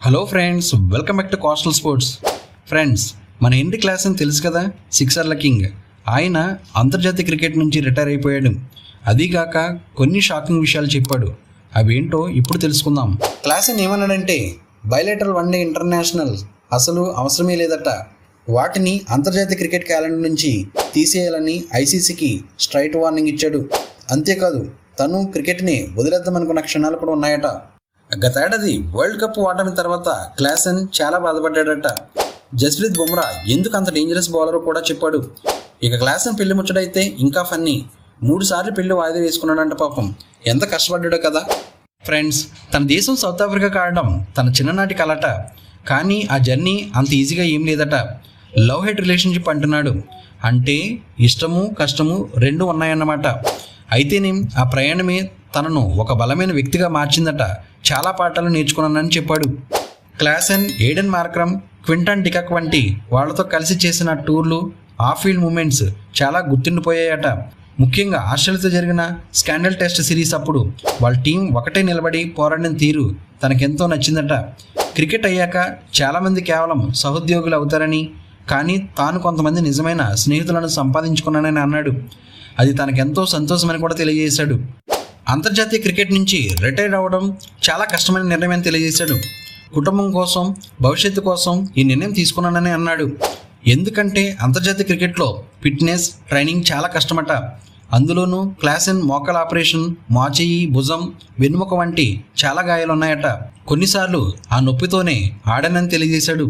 Hello friends, welcome back to coastal sports. Friends, మన henry Klaasen తెలుసు కదా, సిక్సర్ల king. ఆయన అంతర్జాతీయ క్రికెట్ నుంచి రిటైర్ అయిపోయాడు. అదీగాక కొన్ని షాకింగ్ విషయాలు చెప్పాడు. అవేంటో ఇప్పుడు తెలుసుకుందాం. క్లాసన్ ఏమన్నాడంటే, బైలేటరల్ వన్డే ఇంటర్నేషనల్ అసలు అవసరమే లేదట, వాటిని అంతర్జాతీయ క్రికెట్ క్యాలెండర్ నుంచి తీసేయాలని ఐసీసీకి స్ట్రైట్ వార్నింగ్ ఇచ్చాడు. అంతేకాదు, తను క్రికెట్ని వదిలేద్దామనుకున్న క్షణాలు కూడా ఉన్నాయట. గతేడాది వరల్డ్ కప్ ఓటమి తర్వాత క్లాసన్ చాలా బాధపడ్డాడట. జస్ప్రీత్ బుమ్రా ఎందుకు అంత డేంజరస్ బౌలర్ కూడా చెప్పాడు. ఇక క్లాసన్ పెళ్లి ముచ్చటైతే ఇంకా ఫన్నీ. 3 సార్లు పెళ్లి వాయిదా వేసుకున్నాడంట. పాపం ఎంత కష్టపడ్డాడో కదా. ఫ్రెండ్స్, తన దేశం సౌత్ ఆఫ్రికా ఆడడం తన చిన్ననాటి కలట. కానీ ఆ జర్నీ అంత ఈజీగా ఏం లేదట. లవ్ హెట్ రిలేషన్షిప్ అంటున్నాడు. అంటే ఇష్టము కష్టము రెండు ఉన్నాయన్నమాట. అయితేనేం ఆ ప్రయాణమే తనను ఒక బలమైన వ్యక్తిగా మార్చిందట. చాలా పాఠాలు నేర్చుకున్నానని చెప్పాడు. Klaasen, Aiden Markram, Quinton de Kock వంటి వాళ్లతో కలిసి చేసిన టూర్లు, ఆఫ్ ఫీల్డ్ మూమెంట్స్ చాలా గుర్తుండిపోయాయట. ముఖ్యంగా ఆస్ట్రేలియాతో జరిగిన స్కాండల్ టెస్ట్ సిరీస్ అప్పుడు వాళ్ళ టీం ఒకటే నిలబడి పోరాడిన తీరు తనకెంతో నచ్చిందట. క్రికెట్ అయ్యాక చాలామంది కేవలం సహోద్యోగులు అవుతారని, కానీ తాను కొంతమంది నిజమైన స్నేహితులను సంపాదించుకున్నానని అన్నాడు. అది తనకెంతో సంతోషమని కూడా తెలియజేశాడు. అంతర్జాతీయ క్రికెట్ నుంచి రిటైర్ అవ్వడం చాలా కష్టమైన నిర్ణయం అని తెలియజేశాడు. కుటుంబం కోసం, భవిష్యత్తు కోసం ఈ నిర్ణయం తీసుకున్నానని అన్నాడు. ఎందుకంటే అంతర్జాతీయ క్రికెట్లో ఫిట్నెస్, ట్రైనింగ్ చాలా కష్టమట. అందులోనూ క్లాసన్ మోకాల ఆపరేషన్, మోచేయి, భుజం, వెన్నుముక వంటి చాలా గాయాలు ఉన్నాయట. కొన్నిసార్లు ఆ నొప్పితోనే ఆడనని తెలియజేశాడు.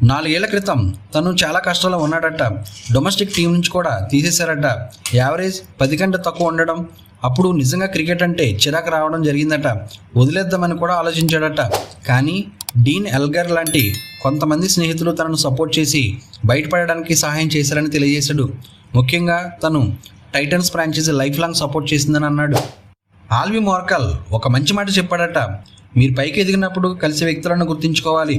4 ఏళ్ల క్రితం తను చాలా కష్టాల్లో ఉన్నాడట. డొమెస్టిక్ టీం నుంచి కూడా తీసేశారట. యావరేజ్ 10 కంటే తక్కువ ఉండడం. అప్పుడు నిజంగా క్రికెట్ అంటే చిరాకు రావడం జరిగిందట. వదిలేద్దామని కూడా ఆలోచించాడట. కానీ డీన్ ఎల్గర్ లాంటి కొంతమంది స్నేహితులు తనను సపోర్ట్ చేసి బయటపడడానికి సహాయం చేశారని తెలియజేశాడు. ముఖ్యంగా తను Titans franchisee lifelong support చేసిందని అన్నాడు. ఆల్వి మోర్కల్ ఒక మంచి మాట చెప్పాడట. మీరు పైకి ఎదిగినప్పుడు కలిసే వ్యక్తులను గుర్తుంచుకోవాలి.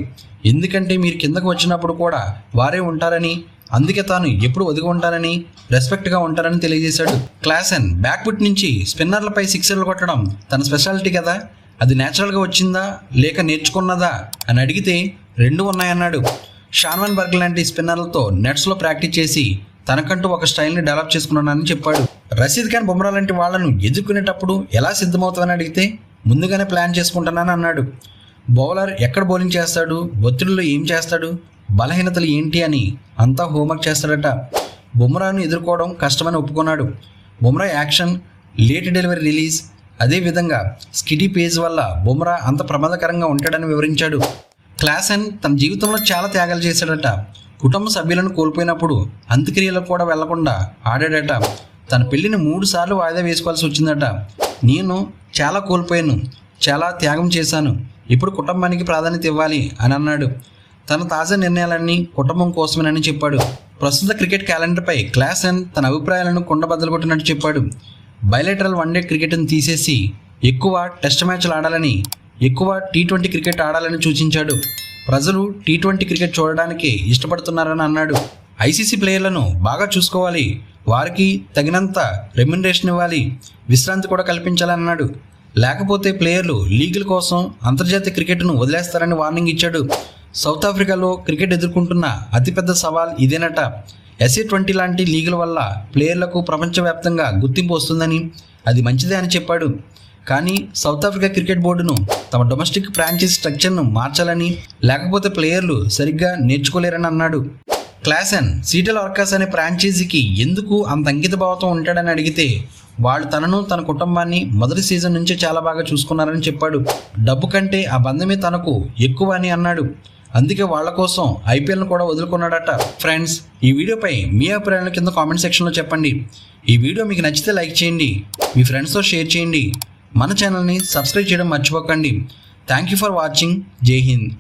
ఎందుకంటే మీరు కిందకు వచ్చినప్పుడు కూడా వారే ఉంటారని, అందుకే తాను ఎప్పుడు ఒదిగి ఉంటారని, రెస్పెక్ట్గా ఉంటారని తెలియజేశాడు. క్లాసన్ బ్యాక్ఫుట్ నుంచి స్పిన్నర్లపై సిక్సర్లు కొట్టడం తన స్పెషాలిటీ కదా. అది న్యాచురల్గా వచ్చిందా లేక నేర్చుకున్నదా అని అడిగితే 2 ఉన్నాయన్నాడు. షాన్వన్ బర్గ్ లాంటి స్పిన్నర్లతో నెట్స్లో ప్రాక్టీస్ చేసి తనకంటూ ఒక స్టైల్ని డెవలప్ చేసుకున్నానని చెప్పాడు. రషీద్ ఖాన్, బుమ్రా లాంటి వాళ్లను ఎదుర్కొనేటప్పుడు ఎలా సిద్ధమవుతామని అడిగితే ముందుగానే ప్లాన్ చేసుకుంటానని అన్నాడు. బౌలర్ ఎక్కడ బౌలింగ్ చేస్తాడు, ఒత్తిడిలో ఏం చేస్తాడు, బలహీనతలు ఏంటి అని అంతా హోంవర్క్ చేస్తాడట. బుమ్రాను ఎదుర్కోవడం కష్టమని ఒప్పుకున్నాడు. Bumrah action, late delivery release, అదేవిధంగా స్కిడీ పేజ్ వల్ల బుమ్రా అంత ప్రమాదకరంగా ఉంటాడని వివరించాడు. క్లాసన్ తన జీవితంలో చాలా త్యాగాలు చేశాడట. కుటుంబ సభ్యులను కోల్పోయినప్పుడు అంత్యక్రియలకు కూడా వెళ్లకుండా ఆడాడట. తన పెళ్లిని 3 సార్లు వాయిదా వేసుకోవాల్సి వచ్చిందట. నేను చాలా కోల్పోయాను, చాలా త్యాగం చేశాను, ఇప్పుడు కుటుంబానికి ప్రాధాన్యత ఇవ్వాలి అని అన్నాడు. తన తాజా నిర్ణయాలన్నీ కుటుంబం కోసమేనని చెప్పాడు. ప్రస్తుత క్రికెట్ క్యాలెండర్పై క్లాసన్ తన అభిప్రాయాలను కుండబద్దలు కొట్టినట్టు చెప్పాడు. బైలేటరల్ వన్డే క్రికెట్ను తీసేసి ఎక్కువ టెస్ట్ మ్యాచ్లు ఆడాలని, ఎక్కువ T20 క్రికెట్ ఆడాలని సూచించాడు. ప్రజలు T20 క్రికెట్ చూడడానికి ఇష్టపడుతున్నారని అన్నాడు. ఐసీసీ ప్లేయర్లను బాగా చూసుకోవాలి, వారికి తగినంత రెమ్యునరేషన్ ఇవ్వాలి, విశ్రాంతి కూడా కల్పించాలని అన్నాడు. లేకపోతే ప్లేయర్లు లీగుల కోసం అంతర్జాతీయ క్రికెట్ను వదిలేస్తారని వార్నింగ్ ఇచ్చాడు. సౌత్ ఆఫ్రికాలో క్రికెట్ ఎదుర్కొంటున్న అతిపెద్ద సవాల్ ఇదేనట. SA20 లాంటి లీగుల వల్ల ప్లేయర్లకు ప్రపంచవ్యాప్తంగా గుర్తింపు వస్తుందని, అది మంచిదే అని చెప్పాడు. కానీ సౌత్ ఆఫ్రికా క్రికెట్ బోర్డును తమ డొమెస్టిక్ ఫ్రాంచైజీ స్ట్రక్చర్ను మార్చాలని, లేకపోతే ప్లేయర్లు సరిగ్గా నేర్చుకోలేరని అన్నాడు. క్లాసన్ సీటెల్ ఆర్కాస్ అనే ఫ్రాంచైజీకి ఎందుకు అంత అంకిత భావంతో ఉంటాడని అడిగితే వాళ్ళు తనను, తన కుటుంబాన్ని మొదటి సీజన్ నుంచే చాలా బాగా చూసుకున్నారని చెప్పాడు. డబ్బు కంటే ఆ బంధమే తనకు ఎక్కువ అని అన్నాడు. అందుకే వాళ్ళ కోసం IPLను కూడా వదులుకున్నాడట. ఫ్రెండ్స్, ఈ వీడియోపై మీ అభిప్రాయాలను కింద కామెంట్ సెక్షన్లో చెప్పండి. ఈ వీడియో మీకు నచ్చితే లైక్ చేయండి, మీ ఫ్రెండ్స్తో షేర్ చేయండి, మన ఛానల్ని సబ్స్క్రైబ్ చేయడం మర్చిపోకండి. Thank you for watching. జై హింద్.